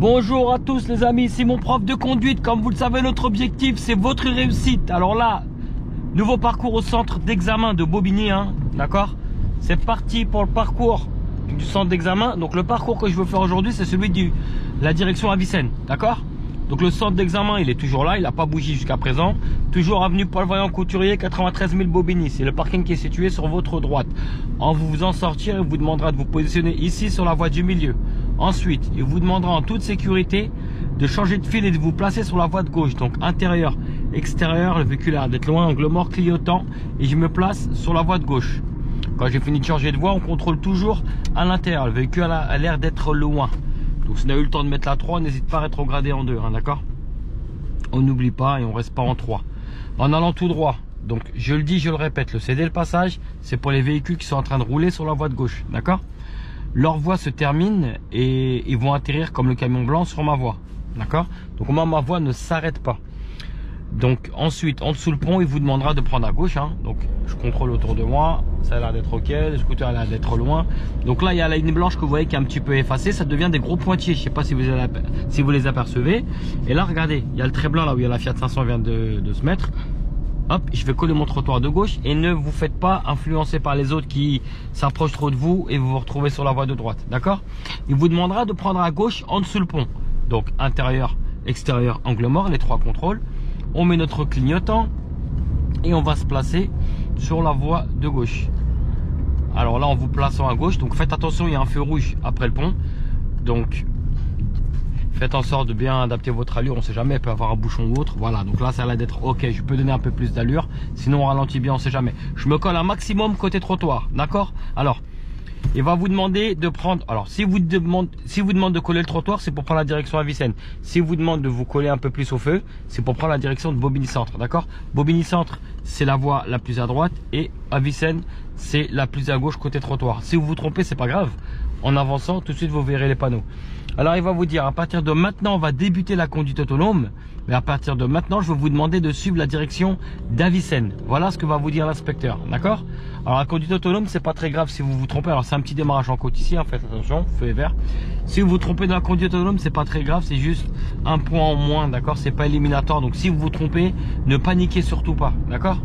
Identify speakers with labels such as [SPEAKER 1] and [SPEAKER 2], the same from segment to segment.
[SPEAKER 1] Bonjour à tous les amis, c'est mon prof de conduite. Comme vous le savez, notre objectif c'est votre réussite. Alors là, nouveau parcours au centre d'examen de Bobigny, hein, d'accord. C'est parti pour le parcours du centre d'examen. Donc le parcours que je veux faire aujourd'hui, c'est celui de la direction Avicenne, d'accord. Donc le centre d'examen, il est toujours là, il n'a pas bougé jusqu'à présent. Toujours avenue Paul Vaillant Couturier, 93 000 Bobigny. C'est le parking qui est situé sur votre droite. En vous en sortir, il vous demandera de vous positionner ici sur la voie du milieu. Ensuite, il vous demandera en toute sécurité de changer de fil et de vous placer sur la voie de gauche. Donc intérieur, extérieur, le véhicule a l'air d'être loin, angle mort, clignotant. Et je me place sur la voie de gauche. Quand j'ai fini de changer de voie, on contrôle toujours à l'intérieur. Le véhicule a l'air d'être loin. Donc si on a eu le temps de mettre la 3, n'hésite pas à rétrograder en 2, hein, d'accord. On n'oublie pas et on reste pas en 3. En allant tout droit, donc je le dis, je le répète, le céder le passage, c'est pour les véhicules qui sont en train de rouler sur la voie de gauche, d'accord. Leur voie se termine et ils vont atterrir comme le camion blanc sur ma voie, d'accord. Donc moi, ma voie ne s'arrête pas. Donc ensuite, en dessous le pont, il vous demandera de prendre à gauche, hein. Donc je contrôle autour de moi, ça a l'air d'être ok, le scooter a l'air d'être loin. Donc là, il y a la ligne blanche que vous voyez qui est un petit peu effacée, ça devient des gros pointillés, je sais pas si vous les apercevez. Et là, regardez, il y a le trait blanc là où il y a la Fiat 500 vient de se mettre. Hop, je vais coller mon trottoir de gauche et ne vous faites pas influencer par les autres qui s'approchent trop de vous et vous vous retrouvez sur la voie de droite, d'accord. Il vous demandera de prendre à gauche en dessous le pont. Donc intérieur, extérieur, angle mort, les 3 contrôles. On met notre clignotant et on va se placer sur la voie de gauche. Alors là, en vous plaçant à gauche, donc faites attention, il y a un feu rouge après le pont. Donc faites en sorte de bien adapter votre allure, on ne sait jamais, il peut y avoir un bouchon ou autre. Voilà, donc là ça a l'air d'être ok, je peux donner un peu plus d'allure, sinon on ralentit bien, on ne sait jamais. Je me colle un maximum côté trottoir, d'accord. Alors il va vous demander de prendre, alors si vous demande de coller le trottoir, c'est pour prendre la direction Avicenne. Si vous demande de vous coller un peu plus au feu, c'est pour prendre la direction de Bobigny Centre, d'accord. Bobigny Centre, c'est la voie la plus à droite et Avicenne, c'est la plus à gauche côté trottoir. Si vous vous trompez, c'est pas grave. En avançant, tout de suite vous verrez les panneaux. Alors il va vous dire, à partir de maintenant, on va débuter la conduite autonome. Mais à partir de maintenant, je vais vous demander de suivre la direction d'Avicenne. Voilà ce que va vous dire l'inspecteur, d'accord. Alors la conduite autonome, c'est pas très grave si vous vous trompez. Alors c'est un petit démarrage en côte ici, hein, faites attention, feu est vert. Si vous vous trompez dans la conduite autonome, c'est pas très grave, c'est juste un point en moins, d'accord. C'est pas éliminatoire, donc si vous vous trompez, ne paniquez surtout pas, d'accord.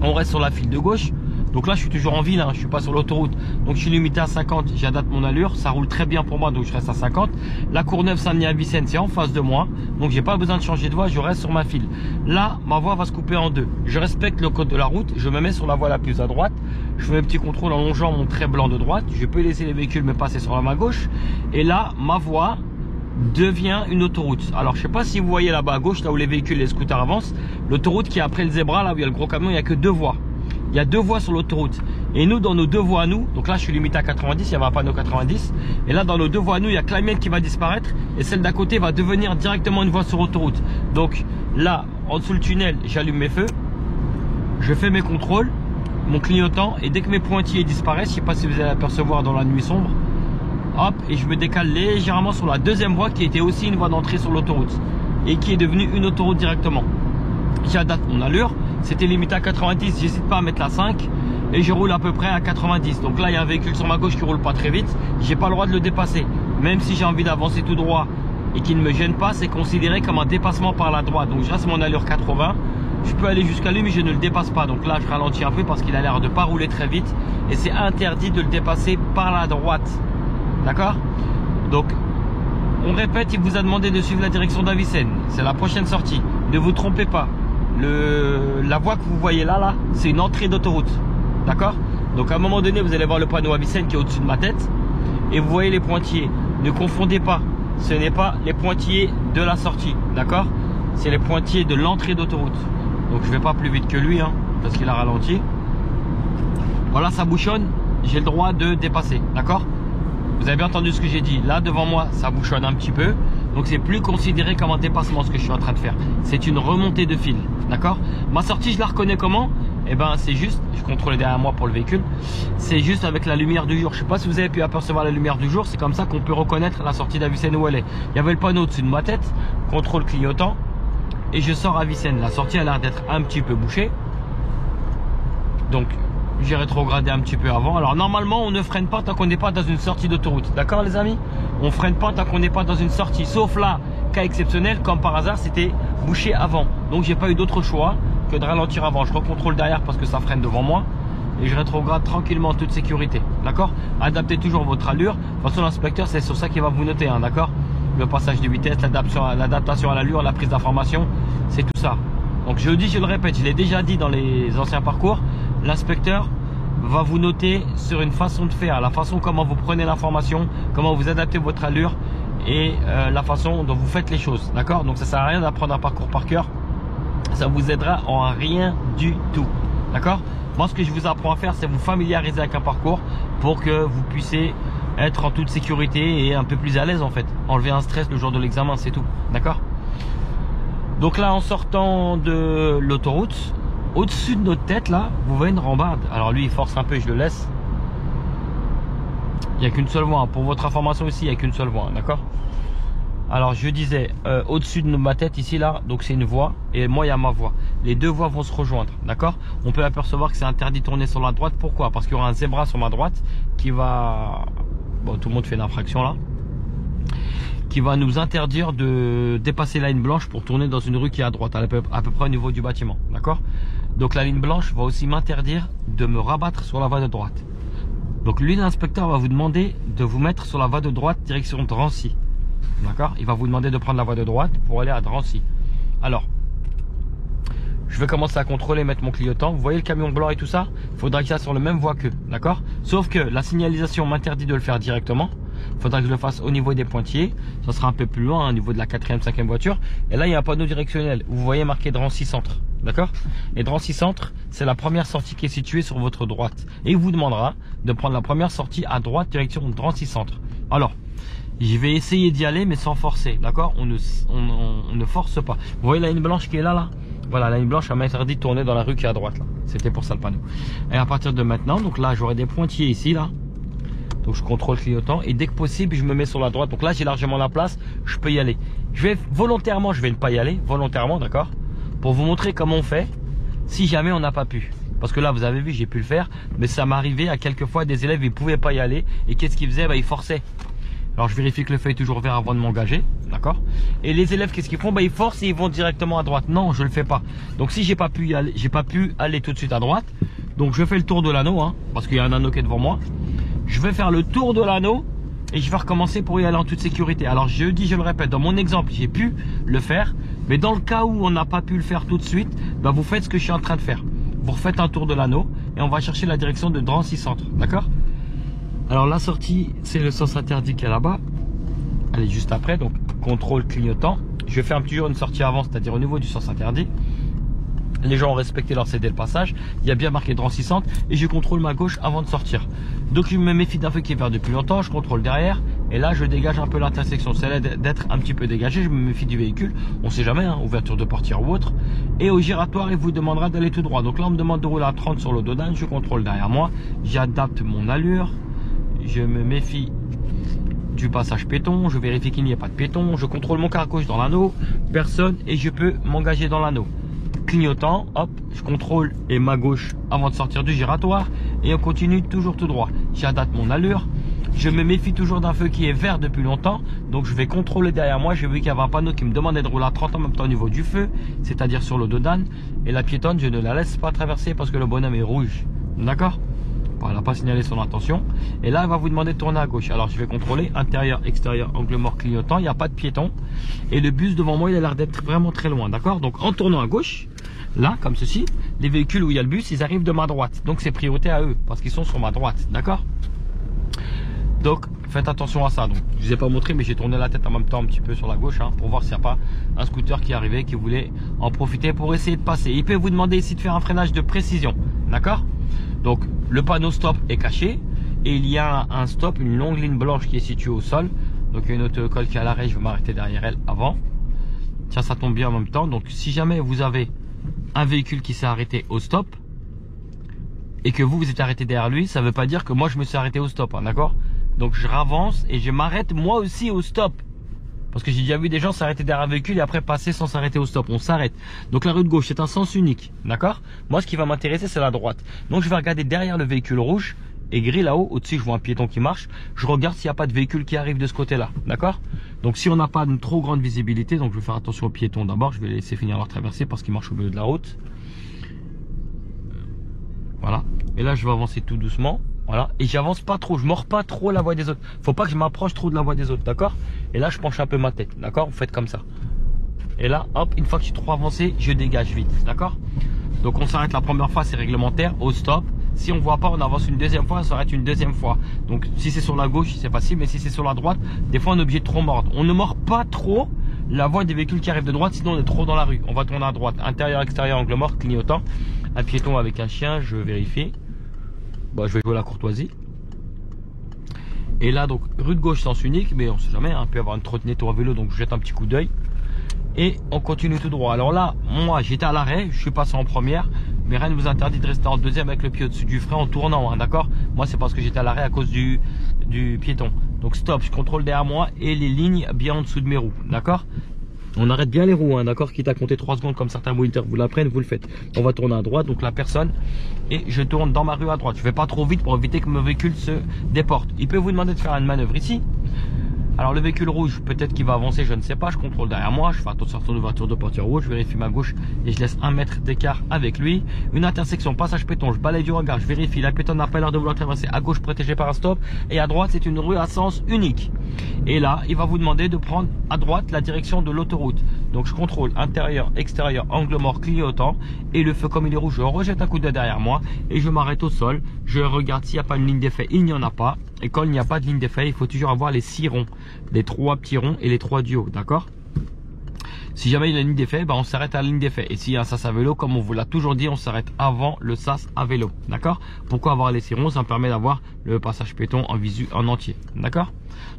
[SPEAKER 1] On reste sur la file de gauche. Donc là je suis toujours en ville, hein, je suis pas sur l'autoroute. Donc je suis limité à 50, j'adapte mon allure, ça roule très bien pour moi, donc je reste à 50. La Courneuve Saint-Denis-Avicenne, c'est en face de moi, donc j'ai pas besoin de changer de voie, je reste sur ma file. Là ma voie va se couper en 2. Je respecte le code de la route, je me mets sur la voie la plus à droite. Je fais un petit contrôle en longeant mon trait blanc de droite. Je peux laisser les véhicules me passer sur la main gauche. Et là ma voie devient une autoroute. Alors je sais pas si vous voyez là-bas à gauche, là où les véhicules, les scooters avancent, l'autoroute qui est après le zébra, là où il y a le gros camion, il n'y a que 2 voies. Il y a 2 voies sur l'autoroute. Et nous, dans nos 2 voies à nous, donc là je suis limité à 90, il y avait un panneau 90. Et là dans nos 2 voies à nous, il y a que la mienne qui va disparaître. Et celle d'à côté va devenir directement une voie sur autoroute. Donc là, en dessous le tunnel, j'allume mes feux. Je fais mes contrôles, mon clignotant. Et dès que mes pointillés disparaissent, je sais pas si vous allez apercevoir dans la nuit sombre. Hop, et je me décale légèrement sur la 2e voie qui était aussi une voie d'entrée sur l'autoroute. Et qui est devenue une autoroute directement. J'adapte mon allure. C'était limité à 90, j'hésite pas à mettre la 5 et je roule à peu près à 90. Donc là il y a un véhicule sur ma gauche qui roule pas très vite, j'ai pas le droit de le dépasser. Même si j'ai envie d'avancer tout droit et qu'il ne me gêne pas, c'est considéré comme un dépassement par la droite. Donc je reste mon allure 80, je peux aller jusqu'à lui mais je ne le dépasse pas. Donc là je ralentis un peu parce qu'il a l'air de pas rouler très vite et c'est interdit de le dépasser par la droite, d'accord. Donc on répète, il vous a demandé de suivre la direction d'Avicenne, c'est la prochaine sortie, ne vous trompez pas. La voie que vous voyez là, c'est une entrée d'autoroute, d'accord. Donc à un moment donné vous allez voir le panneau Avicenne qui est au-dessus de ma tête et vous voyez les pointillés. Ne confondez pas, ce n'est pas les pointillés de la sortie, d'accord. C'est les pointillés de l'entrée d'autoroute. Donc je vais pas plus vite que lui, hein, parce qu'il a ralenti. Voilà, ça bouchonne, j'ai le droit de dépasser, d'accord. Vous avez bien entendu ce que j'ai dit. Là devant moi ça bouchonne un petit peu. Donc c'est plus considéré comme un dépassement ce que je suis en train de faire. C'est une remontée de fil, d'accord. Ma sortie je la reconnais comment? Eh ben c'est juste, je contrôle derrière moi pour le véhicule. C'est juste avec la lumière du jour. Je sais pas si vous avez pu apercevoir la lumière du jour. C'est comme ça qu'on peut reconnaître la sortie d'Avicenne où elle est. Il y avait le panneau au-dessus de ma tête, contrôle clignotant. Et je sors Avicenne. La sortie a l'air d'être un petit peu bouchée. Donc j'ai rétrogradé un petit peu avant. Alors normalement on ne freine pas tant qu'on n'est pas dans une sortie d'autoroute, d'accord les amis? On freine pas tant qu'on n'est pas dans une sortie, sauf là, cas exceptionnel, comme par hasard c'était bouché avant. Donc j'ai pas eu d'autre choix que de ralentir avant. Je recontrôle derrière parce que ça freine devant moi. Et je rétrograde tranquillement en toute sécurité, d'accord? Adaptez toujours votre allure. De toute façon l'inspecteur c'est sur ça qu'il va vous noter, hein, d'accord? Le passage de vitesse, l'adaptation à l'allure, la prise d'information, c'est tout ça. Donc je le dis, je le répète, je l'ai déjà dit dans les anciens parcours, l'inspecteur va vous noter sur une façon de faire, la façon comment vous prenez l'information, comment vous adaptez votre allure et la façon dont vous faites les choses, d'accord? Donc ça sert à rien d'apprendre un parcours par cœur, ça vous aidera en rien du tout, d'accord? Moi ce que je vous apprends à faire, c'est vous familiariser avec un parcours pour que vous puissiez être en toute sécurité et un peu plus à l'aise en fait. Enlever un stress le jour de l'examen, c'est tout, d'accord? Donc là en sortant de l'autoroute, au-dessus de notre tête là, vous voyez une rambarde. Alors lui il force un peu, je le laisse. Il n'y a qu'une seule voie, pour votre information aussi, il n'y a qu'une seule voie, d'accord? Alors je disais, au-dessus de ma tête ici là, donc c'est une voie et moi il y a ma voie. Les deux voies vont se rejoindre, d'accord? On peut apercevoir que c'est interdit de tourner sur la droite. Pourquoi? Parce qu'il y aura un zébra sur ma droite qui va... Bon, tout le monde fait l'infraction là. Qui va nous interdire de dépasser la ligne blanche pour tourner dans une rue qui est à droite, à peu près au niveau du bâtiment, d'accord? Donc la ligne blanche va aussi m'interdire de me rabattre sur la voie de droite. Donc lui, l'inspecteur va vous demander de vous mettre sur la voie de droite direction Drancy, d'accord? Il va vous demander de prendre la voie de droite pour aller à Drancy. Alors, je vais commencer à contrôler, mettre mon clignotant. Vous voyez le camion blanc et tout ça? Il faudra qu'il soit sur le même voie qu'eux, d'accord? Sauf que la signalisation m'interdit de le faire directement. Il faudra que je le fasse au niveau des pointillés. Ça sera un peu plus loin, au niveau de la 4e, 5e voiture. Et là, il y a un panneau directionnel. Vous voyez marqué Drancy Centre, d'accord? Et Drancy Centre, c'est la première sortie qui est située sur votre droite. Et il vous demandera de prendre la première sortie à droite, direction Drancy Centre. Alors, je vais essayer d'y aller, mais sans forcer, d'accord? On ne force pas. Vous voyez la ligne blanche qui est là, là? Voilà, la ligne blanche, elle m'a interdit de tourner dans la rue qui est à droite, là. C'était pour ça le panneau. Et à partir de maintenant, donc là, j'aurai des pointillés ici, là. Donc je contrôle le clignotant et dès que possible, je me mets sur la droite. Donc là, j'ai largement la place, je peux y aller. Je vais volontairement, je vais ne pas y aller, volontairement, d'accord? Pour vous montrer comment on fait si jamais on n'a pas pu. Parce que là, vous avez vu, j'ai pu le faire, mais ça m'arrivait à quelques fois des élèves, ils ne pouvaient pas y aller. Et qu'est-ce qu'ils faisaient? Bah, ils forçaient. Alors je vérifie que le feu est toujours vert avant de m'engager, d'accord? Et les élèves, qu'est-ce qu'ils font? Bah, ils forcent et ils vont directement à droite. Non, je le fais pas. Donc si j'ai pas pu aller tout de suite à droite, donc je fais le tour de l'anneau, hein, parce qu'il y a un anneau qui est devant moi. Je vais faire le tour de l'anneau et je vais recommencer pour y aller en toute sécurité. Alors je le répète, dans mon exemple, j'ai pu le faire, mais dans le cas où on n'a pas pu le faire tout de suite, bah, vous faites ce que je suis en train de faire. Vous refaites un tour de l'anneau et on va chercher la direction de Drancy Centre, d'accord? Alors la sortie, c'est le sens interdit qui est là-bas. Elle est juste après, donc contrôle clignotant. Je vais faire toujours une sortie avant, c'est-à-dire au niveau du sens interdit. Les gens ont respecté leur cédé le passage. Il y a bien marqué Drancy Centre et je contrôle ma gauche avant de sortir. Donc je me méfie d'un feu qui est vert depuis longtemps. Je contrôle derrière et là je dégage un peu l'intersection. C'est d'être un petit peu dégagé. Je me méfie du véhicule. On sait jamais, hein, ouverture de portière ou autre. Et au giratoire, il vous demandera d'aller tout droit. Donc là on me demande de rouler à 30 sur l'Ododane. Je contrôle derrière moi. J'adapte mon allure. Je me méfie du passage piéton, je vérifie qu'il n'y ait pas de piéton, je contrôle mon quart gauche dans l'anneau, personne et je peux m'engager dans l'anneau. Clignotant, hop, je contrôle et ma gauche avant de sortir du giratoire et on continue toujours tout droit. J'adapte mon allure, je me méfie toujours d'un feu qui est vert depuis longtemps, donc je vais contrôler derrière moi. J'ai vu qu'il y avait un panneau qui me demandait de rouler à 30 en même temps au niveau du feu, c'est-à-dire sur le Dodane, et la piétonne je ne la laisse pas traverser parce que le bonhomme est rouge, d'accord? Elle n'a pas signalé son intention. Et là, elle va vous demander de tourner à gauche. Alors, je vais contrôler intérieur, extérieur, angle mort, clignotant. Il n'y a pas de piéton. Et le bus devant moi, il a l'air d'être vraiment très loin. D'accord? Donc, en tournant à gauche, là, comme ceci, les véhicules où il y a le bus, ils arrivent de ma droite. Donc, c'est priorité à eux parce qu'ils sont sur ma droite. D'accord? Donc, faites attention à ça. Donc, je ne vous ai pas montré, mais j'ai tourné la tête en même temps un petit peu sur la gauche, hein, pour voir s'il n'y a pas un scooter qui est arrivé, qui voulait en profiter pour essayer de passer. Il peut vous demander ici de faire un freinage de précision. D'accord? Donc le panneau stop est caché et il y a un stop, une longue ligne blanche qui est située au sol. Donc il y a une auto-école qui est à l'arrêt, je vais m'arrêter derrière elle avant. Tiens, ça tombe bien en même temps. Donc si jamais vous avez un véhicule qui s'est arrêté au stop et que vous êtes arrêté derrière lui, ça ne veut pas dire que moi je me suis arrêté au stop, hein, d'accord? Donc je ravance et je m'arrête moi aussi au stop. Parce que j'ai déjà vu des gens s'arrêter derrière un véhicule et après passer sans s'arrêter au stop. On s'arrête. Donc la rue de gauche, c'est un sens unique. D'accord? Moi, ce qui va m'intéresser, c'est la droite. Donc je vais regarder derrière le véhicule rouge et gris là-haut. Au-dessus, je vois un piéton qui marche. Je regarde s'il n'y a pas de véhicule qui arrive de ce côté-là. D'accord? Donc si on n'a pas une trop grande visibilité, donc je vais faire attention aux piétons d'abord. Je vais les laisser finir leur traversée parce qu'ils marchent au milieu de la route. Voilà. Et là, je vais avancer tout doucement. Voilà. Et j'avance pas trop. Je mords pas trop la voie des autres. Faut pas que je m'approche trop de la voie des autres. D'accord? Et là, je penche un peu ma tête. D'accord? Vous faites comme ça. Et là, hop, une fois que je suis trop avancé, je dégage vite. D'accord? Donc, on s'arrête la première fois, c'est réglementaire. Au stop. Si on voit pas, on avance une deuxième fois, on s'arrête une deuxième fois. Donc, si c'est sur la gauche, c'est facile. Mais si c'est sur la droite, des fois, on est obligé de trop mordre. On ne mord pas trop la voie des véhicules qui arrivent de droite, sinon on est trop dans la rue. On va tourner à droite. Intérieur, extérieur, angle mort, clignotant. Un piéton avec un chien, je vérifie. Bon, je vais jouer la courtoisie. Et là, donc, rue de gauche, sens unique, mais on sait jamais, hein, il peut y avoir une trottinette ou un vélo, donc je jette un petit coup d'œil. Et on continue tout droit. Alors là, moi, j'étais à l'arrêt, je suis passé en première, mais rien ne vous interdit de rester en deuxième avec le pied au-dessus du frein en tournant, hein, d'accord? Moi, c'est parce que j'étais à l'arrêt à cause du piéton. Donc, stop, je contrôle derrière moi et les lignes bien en dessous de mes roues, d'accord? On arrête bien les roues, hein, d'accord? Quitte à compter 3 secondes comme certains moniteurs vous l'apprennent, vous le faites. On va tourner à droite, donc la personne, et je tourne dans ma rue à droite. Je ne vais pas trop vite pour éviter que mon véhicule se déporte. Il peut vous demander de faire une manœuvre ici. Alors le véhicule rouge, peut-être qu'il va avancer, je ne sais pas. Je contrôle derrière moi, je fais attention à son ouverture de portière rouge, je vérifie ma gauche et je laisse 1 mètre d'écart avec lui. Une intersection, passage piéton, je balaye du regard, je vérifie, la piétonne n'a pas l'air de vouloir traverser. À gauche, protégé par un stop, et à droite, c'est une rue à sens unique. Et là, il va vous demander de prendre à droite la direction de l'autoroute. Donc je contrôle intérieur, extérieur, angle mort, clignotant, et le feu comme il est rouge, je rejette un coup d'œil derrière moi et je m'arrête au sol. Je regarde s'il n'y a pas une ligne d'effet, il n'y en a pas. Et quand il n'y a pas de ligne d'effet, il faut toujours avoir les 6 ronds, les 3 petits ronds et les 3 du haut, d'accord? Si jamais il y a une ligne d'effet, on s'arrête à la ligne d'effet. Et s'il y a un sas à vélo, comme on vous l'a toujours dit, on s'arrête avant le sas à vélo, d'accord? Pourquoi avoir les 6 ronds? Ça me permet d'avoir le passage piéton en visu en entier, d'accord?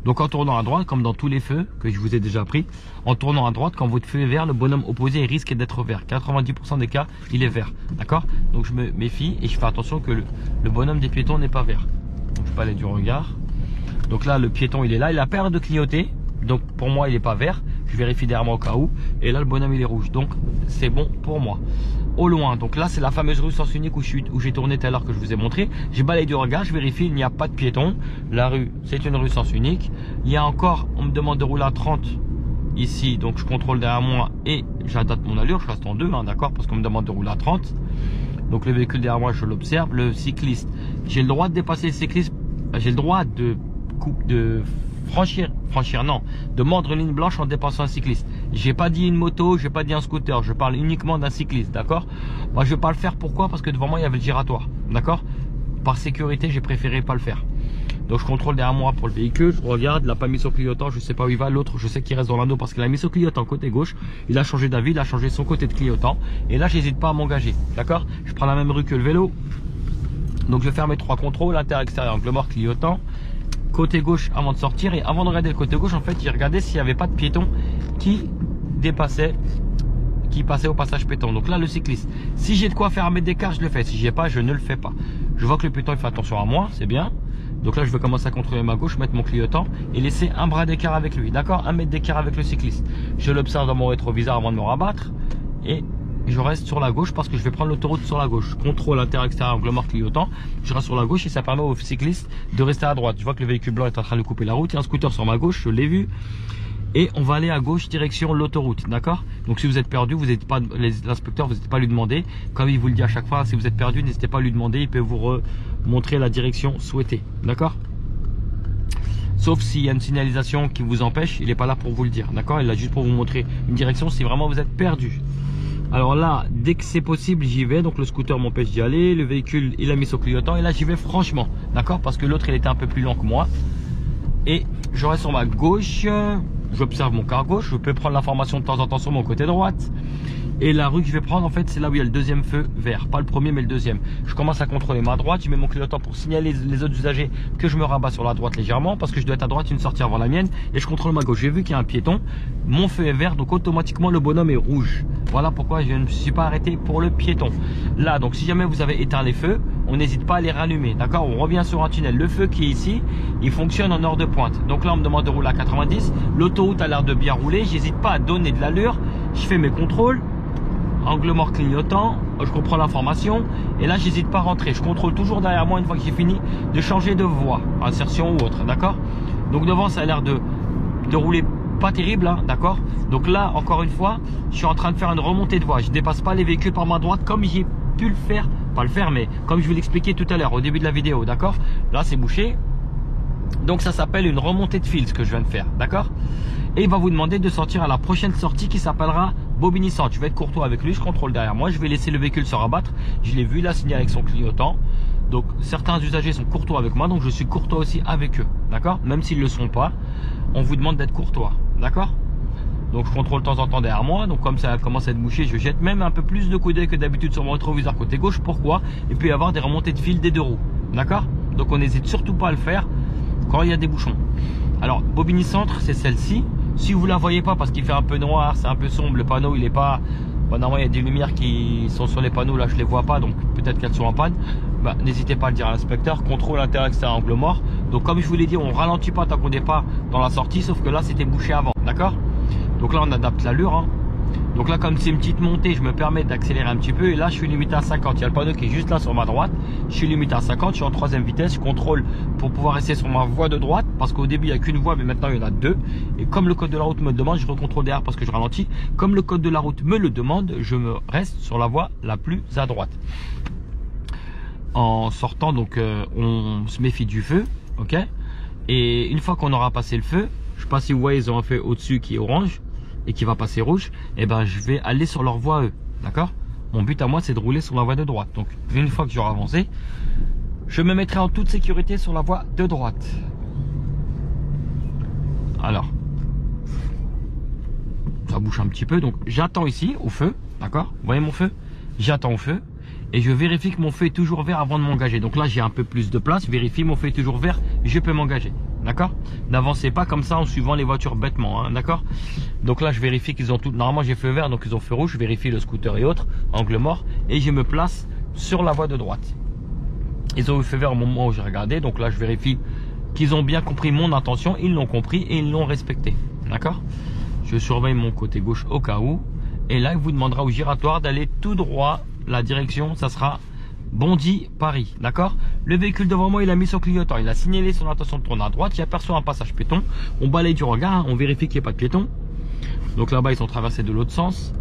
[SPEAKER 1] Donc en tournant à droite, comme dans tous les feux que je vous ai déjà pris, en tournant à droite, quand votre feu est vert, le bonhomme opposé risque d'être vert. 90% des cas, il est vert, d'accord? Donc je me méfie et je fais attention que le bonhomme des piétons n'est pas vert. Donc je balaye du regard. Donc là, le piéton, il est là, il a peur de clignoter. Donc pour moi, il n'est pas vert. Je vérifie derrière moi au cas où. Et là, le bonhomme, il est rouge. Donc c'est bon pour moi. Au loin, donc là, c'est la fameuse rue sens unique où j'ai tourné tout à l'heure que je vous ai montré. J'ai balayé du regard, je vérifie, il n'y a pas de piéton. La rue, c'est une rue sens unique. Il y a encore, on me demande de rouler à 30 ici. Donc je contrôle derrière moi et j'adapte mon allure. Je reste en 2, hein, d'accord, parce qu'on me demande de rouler à 30. Donc le véhicule derrière moi, je l'observe. Le cycliste, j'ai le droit de dépasser le cycliste. J'ai le droit de de mordre une ligne blanche en dépassant un cycliste. J'ai pas dit une moto, j'ai pas dit un scooter, je parle uniquement d'un cycliste, d'accord? Moi je vais pas le faire, pourquoi? Parce que devant moi il y avait le giratoire, d'accord? Par sécurité, j'ai préféré pas le faire. Donc je contrôle derrière moi pour le véhicule, je regarde, il n'a pas mis son clignotant, je sais pas où il va. L'autre, je sais qu'il reste dans l'anneau parce qu'il a mis son clignotant côté gauche. Il a changé d'avis, il a changé son côté de clignotant. Et là, j'hésite pas à m'engager, d'accord? Je prends la même rue que le vélo. Donc je vais faire mes 3 contrôles, intérieur, extérieur, angle mort, clignotant. Côté gauche avant de sortir, et avant de regarder le côté gauche, en fait, j'ai regardé s'il n'y avait pas de piéton qui passait au passage piéton. Donc là, le cycliste, si j'ai de quoi faire 1 mètre d'écart, je le fais. Si j'ai pas, je ne le fais pas. Je vois que le piéton il fait attention à moi, c'est bien. Donc là, je vais commencer à contrôler ma gauche, mettre mon clignotant et laisser un bras d'écart avec lui, d'accord? 1 mètre d'écart avec le cycliste. Je l'observe dans mon rétroviseur avant de me rabattre et je reste sur la gauche parce que je vais prendre l'autoroute sur la gauche. Contrôle intérieur, extérieur, angle mort, clignotant. Je reste sur la gauche et ça permet au cycliste de rester à droite. Je vois que le véhicule blanc est en train de couper la route. Il y a un scooter sur ma gauche, je l'ai vu. Et on va aller à gauche direction l'autoroute, d'accord? Donc si vous êtes perdu, vous n'êtes pas, l'inspecteur, vous n'êtes pas à lui demander. Comme il vous le dit à chaque fois, si vous êtes perdu, n'hésitez pas à lui demander. Il peut vous montrer la direction souhaitée, d'accord? Sauf s'il y a une signalisation qui vous empêche, il n'est pas là pour vous le dire, d'accord? Il est là juste pour vous montrer une direction si vraiment vous êtes perdu. Alors là, dès que c'est possible, j'y vais. Donc le scooter m'empêche d'y aller. Le véhicule, il a mis son clignotant. Et là, j'y vais franchement. D'accord? Parce que l'autre, il était un peu plus lent que moi. Et je reste sur ma gauche. J'observe mon quart gauche. Je peux prendre l'information de temps en temps sur mon côté droite. Et la rue que je vais prendre, en fait, c'est là où il y a le deuxième feu vert. Pas le premier, mais le deuxième. Je commence à contrôler ma droite. Je mets mon clignotant pour signaler les autres usagers que je me rabats sur la droite légèrement. Parce que je dois être à droite, une sortie avant la mienne. Et je contrôle ma gauche. J'ai vu qu'il y a un piéton. Mon feu est vert, donc automatiquement, le bonhomme est rouge. Voilà pourquoi je ne me suis pas arrêté pour le piéton. Là, donc si jamais vous avez éteint les feux, on n'hésite pas à les rallumer. D'accord? On revient sur un tunnel. Le feu qui est ici, il fonctionne en heure de pointe. Donc là, on me demande de rouler à 90. L'autoroute a l'air de bien rouler. J'hésite pas à donner de l'allure. Je fais mes contrôles. Angle mort clignotant, je comprends l'information et là j'hésite pas à rentrer. Je contrôle toujours derrière moi une fois que j'ai fini de changer de voie, insertion ou autre, d'accord? Donc devant ça a l'air de rouler pas terrible, hein, d'accord? Donc là encore une fois, je suis en train de faire une remontée de voie. Je dépasse pas les véhicules par ma droite comme j'ai pu le faire, pas le faire mais comme je vous l'expliquais tout à l'heure au début de la vidéo, d'accord? Là c'est bouché. Donc ça s'appelle une remontée de fil ce que je viens de faire, d'accord? Et il va vous demander de sortir à la prochaine sortie qui s'appellera Bobigny Centre. Je vais être courtois avec lui, je contrôle derrière moi, je vais laisser le véhicule se rabattre. Je l'ai vu, il a signalé avec son clignotant. Donc certains usagers sont courtois avec moi, donc je suis courtois aussi avec eux, d'accord? Même s'ils ne le sont pas, on vous demande d'être courtois, d'accord? Donc je contrôle de temps en temps derrière moi, donc comme ça commence à être bouché, je jette même un peu plus de coup d'œil que d'habitude sur mon rétroviseur côté gauche. Pourquoi? Il peut y avoir des remontées de fil des deux roues, d'accord? Donc on n'hésite surtout pas à le faire quand il y a des bouchons. Alors Bobigny Centre, c'est celle-ci. Si vous la voyez pas parce qu'il fait un peu noir, c'est un peu sombre, le panneau il est pas... Bon, normalement il y a des lumières qui sont sur les panneaux, là je les vois pas, donc peut-être qu'elles sont en panne. Bah, n'hésitez pas à le dire à l'inspecteur. Contrôle intérieur extérieur angle mort. Donc comme je vous l'ai dit, on ralentit pas tant qu'on n'est pas dans la sortie, sauf que là c'était bouché avant, d'accord? Donc là on adapte l'allure, hein. Donc là comme c'est une petite montée, je me permets d'accélérer un petit peu. Et là je suis limité à 50. Il y a le panneau qui est juste là sur ma droite. Je suis limité à 50, je suis en troisième vitesse. Je contrôle pour pouvoir rester sur ma voie de droite. Parce qu'au début il n'y a qu'une voie, mais maintenant il y en a deux. Et comme le code de la route me le demande, je recontrôle derrière parce que je ralentis. Comme le code de la route me le demande, je me reste sur la voie la plus à droite. En sortant, donc on se méfie du feu, ok? Et une fois qu'on aura passé le feu, je sais pas si vous voyez, ils ont un feu au-dessus qui est orange et qui va passer rouge, et ben je vais aller sur leur voie eux, d'accord? Mon but à moi c'est de rouler sur la voie de droite. Donc une fois que j'aurai avancé, je me mettrai en toute sécurité sur la voie de droite. Alors ça bouge un petit peu, donc j'attends ici au feu, d'accord? Vous voyez mon feu? J'attends au feu et je vérifie que mon feu est toujours vert avant de m'engager. Donc là j'ai un peu plus de place, je vérifie mon feu est toujours vert, je peux m'engager, d'accord? N'avancez pas comme ça en suivant les voitures bêtement, hein, d'accord? Donc là je vérifie qu'ils ont tout, normalement j'ai feu vert donc ils ont feu rouge, je vérifie le scooter et autres, angle mort, et je me place sur la voie de droite. Ils ont eu feu vert au moment où j'ai regardé, donc là je vérifie qu'ils ont bien compris mon intention, ils l'ont compris et ils l'ont respecté, d'accord? Je surveille mon côté gauche au cas où, et là il vous demandera au giratoire d'aller tout droit. La direction, ça sera Bondy-Paris, d'accord? Le véhicule devant moi, il a mis son clignotant, il a signalé son intention de tourner à droite, il aperçoit un passage piéton, on balaye du regard, hein, on vérifie qu'il n'y a pas de piéton. Donc là-bas, ils sont traversés de l'autre sens.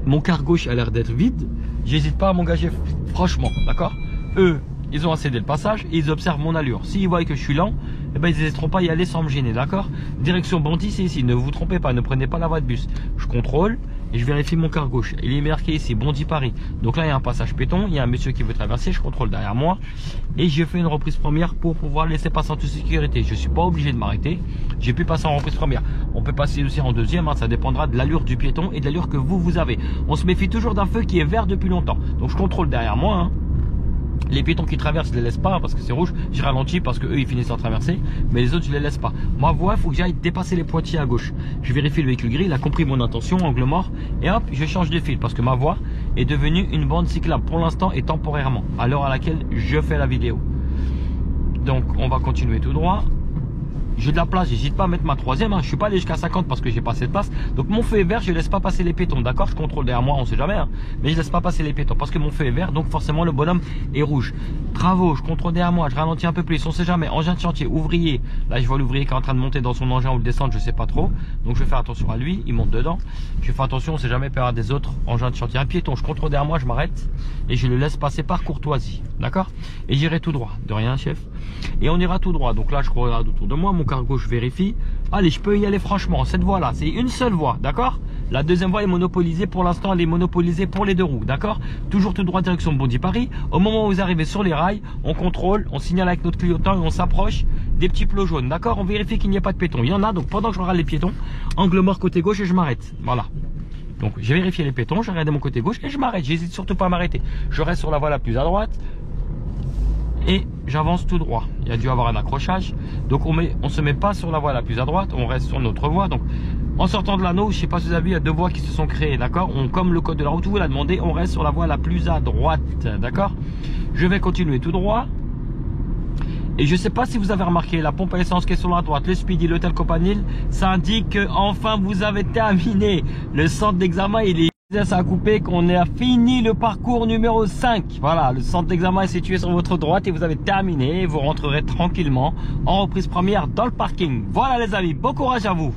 [SPEAKER 1] Mon quart gauche a l'air d'être vide, j'hésite pas à m'engager franchement, d'accord? Eux, ils ont accédé le passage et ils observent mon allure. S'ils voient que je suis lent, eh ben, ils n'hésiteront pas à y aller sans me gêner, d'accord? Direction Bondy, c'est ici, ne vous trompez pas, ne prenez pas la voie de bus. Je contrôle et je vérifie mon quart gauche. Il est marqué ici, Bondy-Paris. Donc là, il y a un passage piéton, il y a un monsieur qui veut traverser, je contrôle derrière moi. Et je fais une reprise première pour pouvoir laisser passer en toute sécurité. Je ne suis pas obligé de m'arrêter, j'ai pu passer en reprise première. On peut passer aussi en deuxième, hein, ça dépendra de l'allure du piéton et de l'allure que vous avez. On se méfie toujours d'un feu qui est vert depuis longtemps. Donc je contrôle derrière moi, hein. Les piétons qui traversent, je les laisse pas parce que c'est rouge. Je ralentis parce que eux ils finissent en traverser, mais les autres je les laisse pas. Ma voie, il faut que j'aille dépasser les pointillés à gauche. Je vérifie le véhicule gris, il a compris mon intention, angle mort, et hop, je change de fil parce que ma voie est devenue une bande cyclable pour l'instant et temporairement à l'heure à laquelle je fais la vidéo. Donc on va continuer tout droit. J'ai de la place, j'hésite pas à mettre ma troisième, hein. Je suis pas allé jusqu'à 50 parce que j'ai pas assez de place. Donc mon feu est vert, je laisse pas passer les piétons, d'accord? Je contrôle derrière moi, on sait jamais, hein. Mais je laisse pas passer les piétons parce que mon feu est vert, donc forcément le bonhomme est rouge. Travaux, je contrôle derrière moi, je ralentis un peu plus, on sait jamais. Engin de chantier, ouvrier, là je vois l'ouvrier qui est en train de monter dans son engin ou le descendre, je sais pas trop. Donc je vais faire attention à lui, il monte dedans. Je fais attention, on sait jamais, peut y avoir des autres engins de chantier. Un piéton, je contrôle derrière moi, je m'arrête et je le laisse passer par courtoisie, d'accord? Et j'irai tout droit, de rien chef. Et on ira tout droit, donc là je regarde autour de moi, mon quart gauche vérifie. Allez, je peux y aller franchement, cette voie là, c'est une seule voie, d'accord? La deuxième voie est monopolisée, pour l'instant elle est monopolisée pour les deux roues, d'accord? Toujours tout droit direction Bondy-Paris. Au moment où vous arrivez sur les rails, on contrôle, on signale avec notre clignotant et on s'approche des petits plots jaunes, d'accord? On vérifie qu'il n'y a pas de piétons, il y en a, donc pendant que je regarde les piétons, angle mort côté gauche et je m'arrête, voilà. Donc j'ai vérifié les pétons, je regarde de mon côté gauche et je m'arrête. J'hésite surtout pas à m'arrêter. Je reste sur la voie la plus à droite et j'avance tout droit. Il y a dû avoir un accrochage. Donc on se met pas sur la voie la plus à droite, on reste sur notre voie. Donc en sortant de l'anneau, je sais pas si vous avez vu, il y a deux voies qui se sont créées, d'accord. Comme le code de la route vous l'a demandé, on reste sur la voie la plus à droite, d'accord. Je vais continuer tout droit. Et je sais pas si vous avez remarqué, la pompe à essence qui est sur la droite, le Speedy, l'hôtel Campanile, ça indique que enfin vous avez terminé. Le centre d'examen, ça a coupé qu'on a fini le parcours numéro 5. Voilà, le centre d'examen est situé sur votre droite et vous avez terminé. Vous rentrerez tranquillement en reprise première dans le parking. Voilà les amis, bon courage à vous.